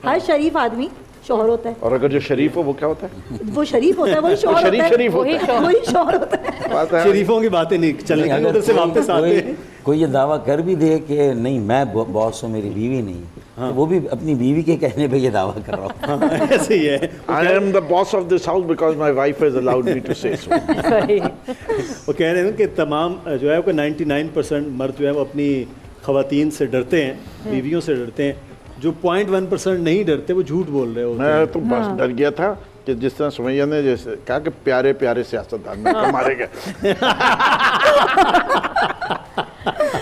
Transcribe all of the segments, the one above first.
हर शरीफ आदमी शौहर होता है। और अगर जो शरीफ हो वो क्या होता है? वो शरीफ होता है, वही शौहर होता है। शरीफ होता है। वही शौहर होता है। बात है। शरीफों की बातें नहीं चलेंगी, उधर से वापस आते हैं। कोई ये दावा कर भी दे कि नहीं मैं बॉस हूँ, मेरी बीवी नहीं, तो वो भी अपनी बीवी के कहने पे ये दावा कर रहा हूँ। ऐसे ही है। I am the boss of this house because my wife has allowed me to say so. सही। वो कह रहे हैं कि तमाम जो है वो 99% मर्द जो है वो अपनी खवातीन से डरते हैं, बीवियों से डरते हैं। जो 0.1% नहीं डरते वो झूठ बोल रहे हो। मैं तो बस डर गया था कि जिस तरह सुमैया ने जैसे कहा कि प्यारे प्यारे सियासतदान में मारे गए।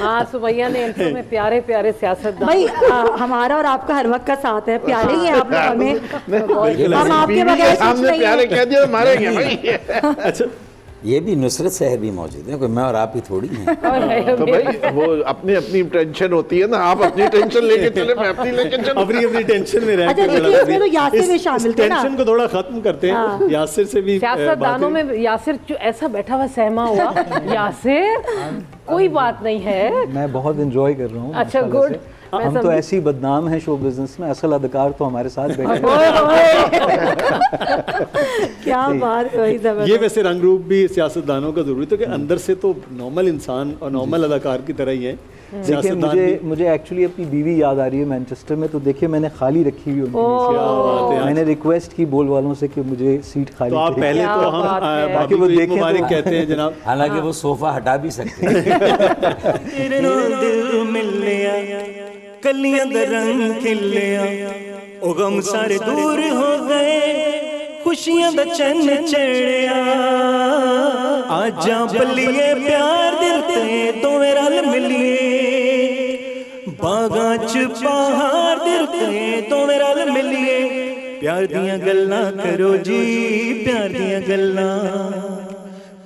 हाँ, सुमैया ने इंट्रो में प्यारे प्यारे सियासतदान। भाई हमारा और आपका हर वक्त का साथ है, प्यारे ही हैं आप लोग हमें, हम आपके बीवी बगैर के कुछ सामने नहीं प्यारे है। कह दिया तो मारेंगे भाई। अच्छा, ये भी नुसरत सहर भी मौजूद है, कोई मैं और आप ही थोड़ी हैं। तो भाई वो अपनी अपनी टेंशन होती है ना, आप अपनी टेंशन लेके चले, मैं अपनी लेके चलूं। अपनी अपनी टेंशन में रह अच्छा, के देखिए, इसमें तो यासिर भी शामिल थे ना। टेंशन को थोड़ा खत्म करते हैं। हाँ। यासिर से भी सियासतदानों बातें- में यासिर ऐसा बैठा हुआ सहमा हुआ, यासिर कोई बात नहीं है। मैं बहुत एंजॉय कर रहा हूँ। अच्छा, माशाल्लाह गुड। से। हम तो ऐसे ही बदनाम हैं शो बिजनेस में, असल अदकार तो हमारे साथ बैठे हैं। क्या बात है, ये जबरदस्त। वैसे रंग रूप भी सियासतदानों का जरूरी था कि अंदर से तो नॉर्मल इंसान और नॉर्मल अदाकार की तरह ही है। देखिए सियासतदान भी- मुझे एक्चुअली अपनी बीवी याद आ रही है मैनचेस्टर में, तो देखिए मैंने खाली रखी हुई उनकी क्या बात है। मैंने रिक्वेस्ट की बोल वालों से कि मुझे सीट खाली तो आप चाहिए। पहले क्या तो हम बात है। बाकी ताकि वो वो देखें देखें मुबारक तो- कहते हैं जनाब। हालांकि वो सोफा हटा भी सकते हैं। तेरे नाल दिल मिलिया कलियां दा रंग खिलिया ओ गम सारे दूर हो गए खुशियां दा चन्न चढ़िया आजा बल्लिए प्यार दिल ते दोवें रल मिलिए बागां च पहाड़ दिल ते दोवें रल मिलिए प्यार दियां गल्लां करो जी प्यार दियां गल्लां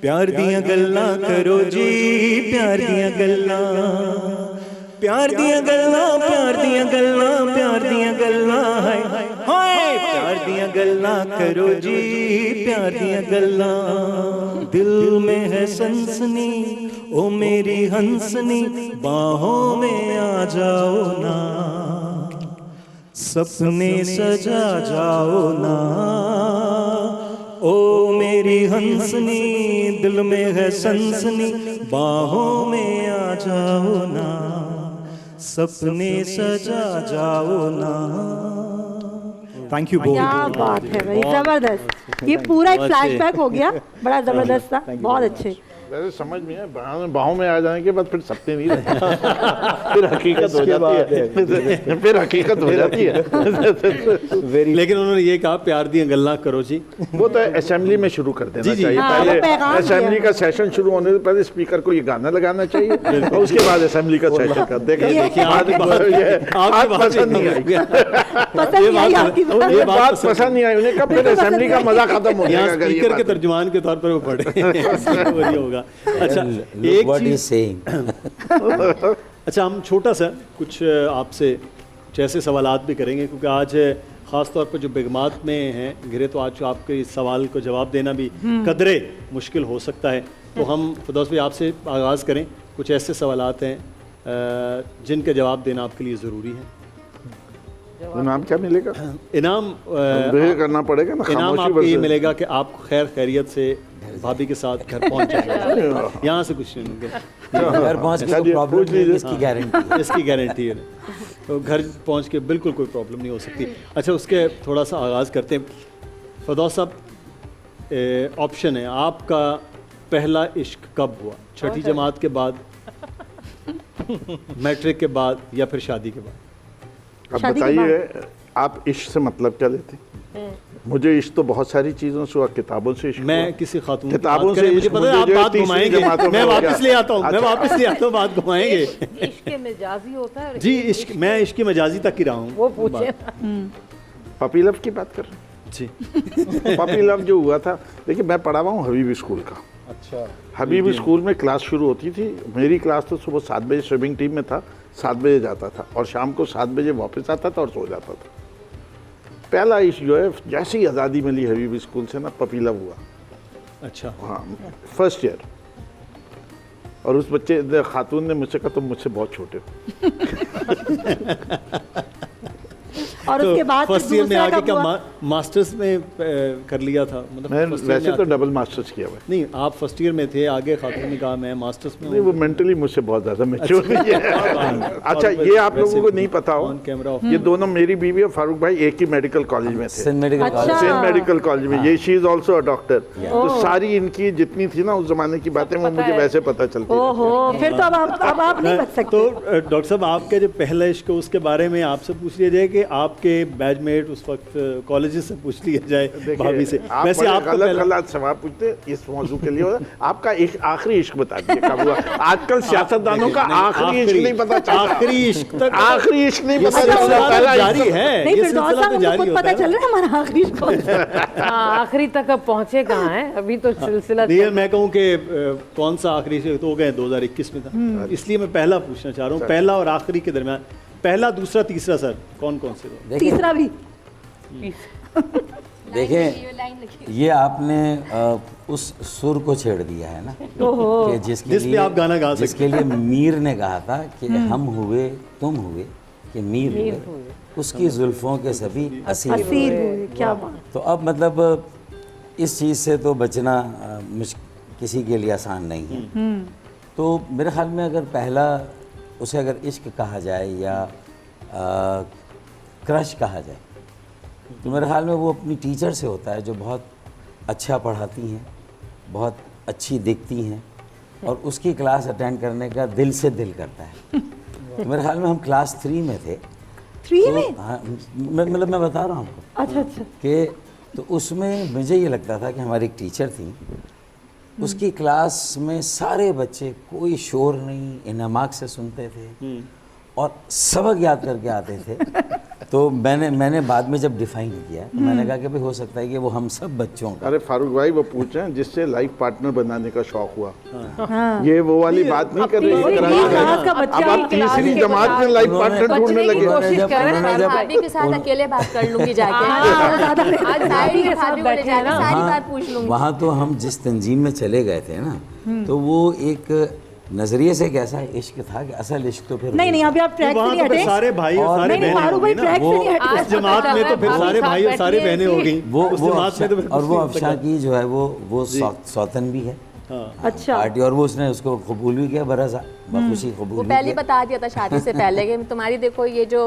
प्यार दियां गल्लां करो जी प्यार दियां गल्लां प्यार दियां गल्लां प्यार दियां गल्लां प्यार दियां गल्लां हाय हाय प्यार दियां गल्लां करो जी प्यार दियां गल्लां दिल में है सनसनी ओ मेरी हंसनी बाहों में आ जाओ ना सपने सजा जाओ ना ओ मेरी हंसनी दिल में है सनसनी बाहों में आ जाओ ना सपने सजा जाओ ना। थैंक यू क्या बात है भाई, जबरदस्त। ये पूरा एक फ्लैशबैक हो गया, बड़ा जबरदस्त था, बहुत अच्छे। वैसे समझ में है, बाहों में आ जाने के बाद फिर सपने नहीं रहते। फिर हकीकत हो जाती है। फिर हकीकत हो जाती है। लेकिन उन्होंने ये कहा प्यार दियां गल्लां करो जी। वो तो असेंबली में शुरू कर देना जी। चाहिए। हाँ, वो पहले पैगाम असेंबली दिया। का सेशन शुरू होने से पहले स्पीकर को ये गाना लगाना चाहिए और उसके बाद असेंबली का सेशन कर देगा। देखिए, आपकी बात पसंद नहीं आई। पसंद नहीं आई आपकी बात। ये बात पसंद नहीं आई उन्हें, कब फिर असेंबली का मजा खत्म हो यहाँ जाएगा। अगर ये स्पीकर के बात- तर्जुमान के तौर पर वो पढ़े वही होगा। अच्छा, Look एक what he's चीज saying. अच्छा, हम छोटा सा कुछ आपसे कुछ ऐसे सवालात भी करेंगे क्योंकि आज ख़ास तौर पर जो बेगमात में हैं घिरे, तो आज आपके इस सवाल को जवाब देना भी कदरे मुश्किल हो सकता है। तो हम फिरदौस भाई आपसे आगाज़ करें। कुछ ऐसे सवालात हैं जिनका जवाब देना आपके लिए ज़रूरी है। इनाम क्या मिलेगा? इनाम बेहद करना पड़ेगा ना। इनाम खामोशी आपको ये वर्सेस- मिलेगा कि आप खैर खैरियत से भाभी के साथ घर पहुंच जाएंगे। यहाँ से कुछ नहीं मिलेगा। घर पहुंच के चलिए, कोई प्रॉब्लम पूछ नहीं है, लीजिए। इसकी गारंटी है। इसकी गारंटी है। तो घर पहुंच के बिल्कुल कोई प्रॉब्लम नहीं हो सकती। अच्छा, उसके थोड़ा सा आगाज़ करते हैं। फिरदौस साहब, ऑप्शन है आपका, पहला इश्क कब हुआ? छठी जमात के बाद, मैट्रिक के बाद, या फिर शादी के बाद? अब शादी के बताइए, आप इश्क से मतलब क्या लेते हैं? मुझे इश्क तो बहुत सारी चीज़ों से हुआ, किताबों से इश्क मैं हुआ। किसी खातून किताबों से मुझे इश्क पता है मुझे आप जो बात तीसरी घुमाएंगे। जमातों में मैं हो वापस गया। ले आता हूँ, मैं अच्छा। वापस ले आता हूँ, बात घुमाएंगे। इश्क मजाजी होता है और जी, इश्क, मैं इश्क मजाजी तक ही रहा हूँ। वो पूछे पपी लव की बात कर रहे हैं? जी। पपी लव जो हुआ था, देखिए मैं पढ़ा हुआ हूँ हबीबी स्कूल का। अच्छा, हबीबी स्कूल में क्लास शुरू होती थी। मेरी क्लास तो सुबह 7 बजे स्विमिंग टीम में था, 7 बजे जाता था और शाम को 7 बजे वापस आता था और सो जाता था। पहला इश्क जो है, जैसे ही आज़ादी मिली हबीबी स्कूल से ना, पपी लव हुआ। अच्छा, हाँ, फर्स्ट ईयर। और उस बच्चे खातून ने मुझसे कहा तुम मुझसे बहुत छोटे हो। और उसके बाद फिर फर्स्ट ईयर में दूसरा आगे कब क्या हुआ? मास्टर्स में कर लिया था मतलब मैं first year वैसे में तो आके- डबल मास्टर्स किया हुआ है। नहीं आप फर्स्ट ईयर में थे आगे खातून ने कहा मैं मास्टर्स में नहीं हूँ। वो मेंटली मुझसे बहुत ज़्यादा मैच्योर नहीं है। अच्छा ये आप लोगों को नहीं पता हो, ऑन कैमरा ये दोनों मेरी बीवी और फारूक भाई एक ही मेडिकल कॉलेज में थे, सेंट मेडिकल अच्छा। कॉलेज सेम मेडिकल कॉलेज में। ये she is also a doctor. तो सारी इनकी जितनी थी ना उस जमाने की बातें वो मुझे वैसे पता चलती थी। ओहो, फिर तो अब आप नहीं बच सकते। तो डॉक्टर साहब आपके जो पहला इश्क उसके बारे में आपसे पूछ लिया जाए कि आपके बैचमेट उस वक्त कॉलेज से पूछ लिया जाए भाभी से। आप वैसे बड़े आपका गलत पहला गलत सवाल पूछते इस मौजू के लिए। आपका आखिरी इश्क बता दीजिए कब हुआ? आजकल सियासतदानों का आखिरी इश्क नहीं पता चलता। आखिरी इश्क तक आखिरी इश्क नहीं पता सिलसिला चलता। तो पहला जारी इश्क है नहीं ये फिर दौर सिलसिला साहब तो हमको जारी खुद होता पता है। चल रहा है हमारा आखिरी कौन सा है। हाँ, आखिरी तक अब पहुंचे कहाँ हैं, अभी तो सिलसिला नहीं मैं कहूँ कि कौन सा आखिरी इश्क तो हो गए 2021 में था, इसलिए मैं पहला पूछना चाह रहा हूँ पहला और आखिरी के दरमियान पहला दूसरा तीसरा सर कौन कौन से दो? तीसरा भी देखें ये आपने उस सुर को छेड़ दिया है ना कि जिस पे आप गाना गा सकते जिसके लिए मीर ने कहा था कि हम हुए तुम हुए कि मीर हुए उसकी जुल्फों के सभी असीर असीर हुए। हुए, क्या बात। तो अब मतलब इस चीज़ से तो बचना किसी के लिए आसान नहीं है। तो मेरे ख्याल में अगर पहला उसे अगर इश्क कहा जाए या क्रश कहा जाए तो मेरे ख्याल में वो अपनी टीचर से होता है जो बहुत अच्छा पढ़ाती हैं, बहुत अच्छी दिखती हैं और उसकी क्लास अटेंड करने का दिल से दिल करता है। तो मेरे ख्याल में हम क्लास 3 में थे। 3 में? हाँ मैं बता रहा हूँ आपको अच्छा अच्छा। कि तो उसमें मुझे ये लगता था कि हमारी एक टीचर थी, उसकी क्लास में सारे बच्चे कोई शोर नहीं इनामाक से सुनते थे और सबक याद करके आते थे। तो मैंने बाद में जब डिफाइन किया तो मैंने कहा कि भाई हो सकता है कि वो हम सब बच्चों का अरे फारूक भाई वो पूछ रहे हैं जिससे लाइफ पार्टनर बनाने का शौक हुआ। ये वो वाली बात नहीं कर रही तीसरी क्लास का बच्चा अब आप ही क्लास तीसरी के जमात में लाइफ पार्टनर ढूंढने बचने की लगे। कोशिश कर रहे हैं। भाभी के साथ अकेले बात कर लूंगी जाके। आज भाभी के साथ भाभी को ले बैठे जाके ना। सारी बात पूछ लूंगी। वहाँ तो हम जिस तंजीम में चले गए थे ना तो वो एक नजरिए से कैसा इश्क था कि असल इश्क तो फिर नहीं अभी आप ट्रैक से वहाँ नहीं तो फिर हटे। सारे भाई और सारे नहीं बहनें फारूक हो भाई गई ना। ट्रैक से नहीं हटे। उस जमात में तो फिर सारे भाई और सारे बहनें हो गई उस जमात में तो फिर और वो कुछ नहीं अफशा पता। की जो है वो सौतन भी है अच्छा पार्टी और वो उसने उसको कबूल भी किया बरसा बखुशी वो कबूल भी पहले किया। बता दिया था शादी से पहले कि तुम्हारी देखो ये जो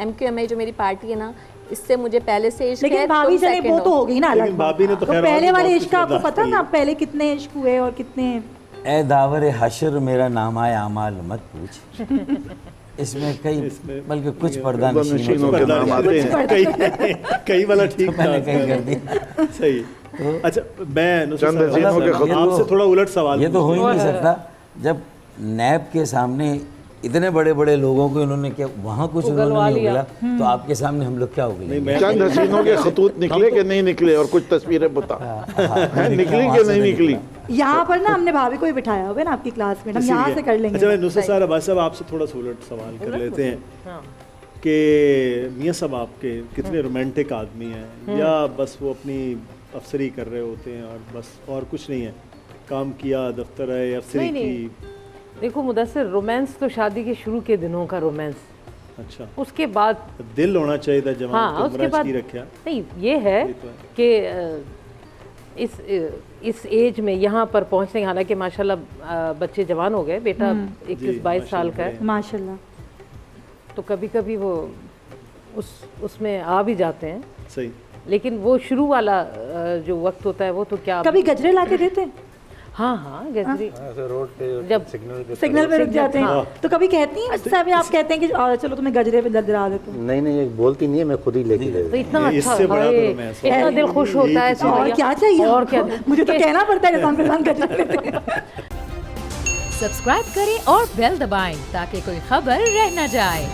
MQMA जो मेरी पार्टी है ना इससे मुझे पहले से इश्क है। लेकिन भाभी तुम चले second वो हो। तो हो गई ना लेकिन अलग भाभी ने बात। तो तो खैर पहले और वाले बहुत इश्क का कुछ आपको पता बर्दाश्त ना पहले कितने इश्क हुए और कितने। ए दावर हशर मेरा नाम आए अमाल मत पूछ। इसमें कई बल्कि कुछ पर्दा नशीनों के नाम आते हैं। कई वाला ठीक था मैंने कहीं कर दिया। सही अच्छा मैं नुसरत चंद हसीनों साहब, के खतूत। आपसे थोड़ा उलट सवाल ये तो हो ही नहीं सकता जब नैब के सामने इतने बड़े बड़े लोगों को इन्होंने क्या वहाँ कुछ उन्होंने नहीं उगला तो आपके सामने हम लोग क्या उगलेंगे? चंद हसीनों के खतूत निकले कि नहीं निकले और कुछ तस्वीरें बता निकली कि नहीं निकली। यहाँ पर ना हमने भाभी को ही बिठाया हुआ है ना आपकी क्लास में, हम यहाँ से कर अच्छा मैं लेंगे। नुसरत साहब अब्बास साहब आपसे थोड़ा सा उलट सवाल कर लेते हैं कि मियाँ साहब आपके कितने रोमांटिक आदमी हैं या बस वो अपनी अफसरी कर रहे होते हैं और बस और कुछ नहीं है, काम किया दफ्तर है अफसरी नहीं, की? देखो मुदस्सिर, रोमांस तो शादी के शुरू के दिनों का रोमांस, अच्छा उसके बाद दिल होना चाहिए था जवान हाँ को उसके मराज बाद की रखा। नहीं ये है ये तो है। कि इस एज में यहाँ पर पहुँचने, हालांकि माशाल्लाह बच्चे जवान हो गए, बेटा 21-22 साल का है, माशाल्लाह। तो कभी कभी वो उसमें आ भी जाते हैं, सही लेकिन वो शुरू वाला जो वक्त होता है वो तो क्या कभी गजरे ला के देते हैं? हाँ गजरी जब सिग्नल पे रुक जाते हैं तो कभी कहती हैं अच्छा भी आप कहते हैं कि चलो तुम्हें गजरे पे दिला देता हूँ? नहीं ये बोलती नहीं है, मैं खुद ही लेके दे तो इतना अच्छा इससे बड़ा तो भाई, रोमांस है। इतना दिल खुश होता है और सुनिए। क्या चाहिए और क्या आपको? मुझे तो कहना पड़ता है निजाम प्रधान गजरे लेते हैं। सब्सक्राइब करें और बेल दबाएं ताकि कोई खबर रह न जाए।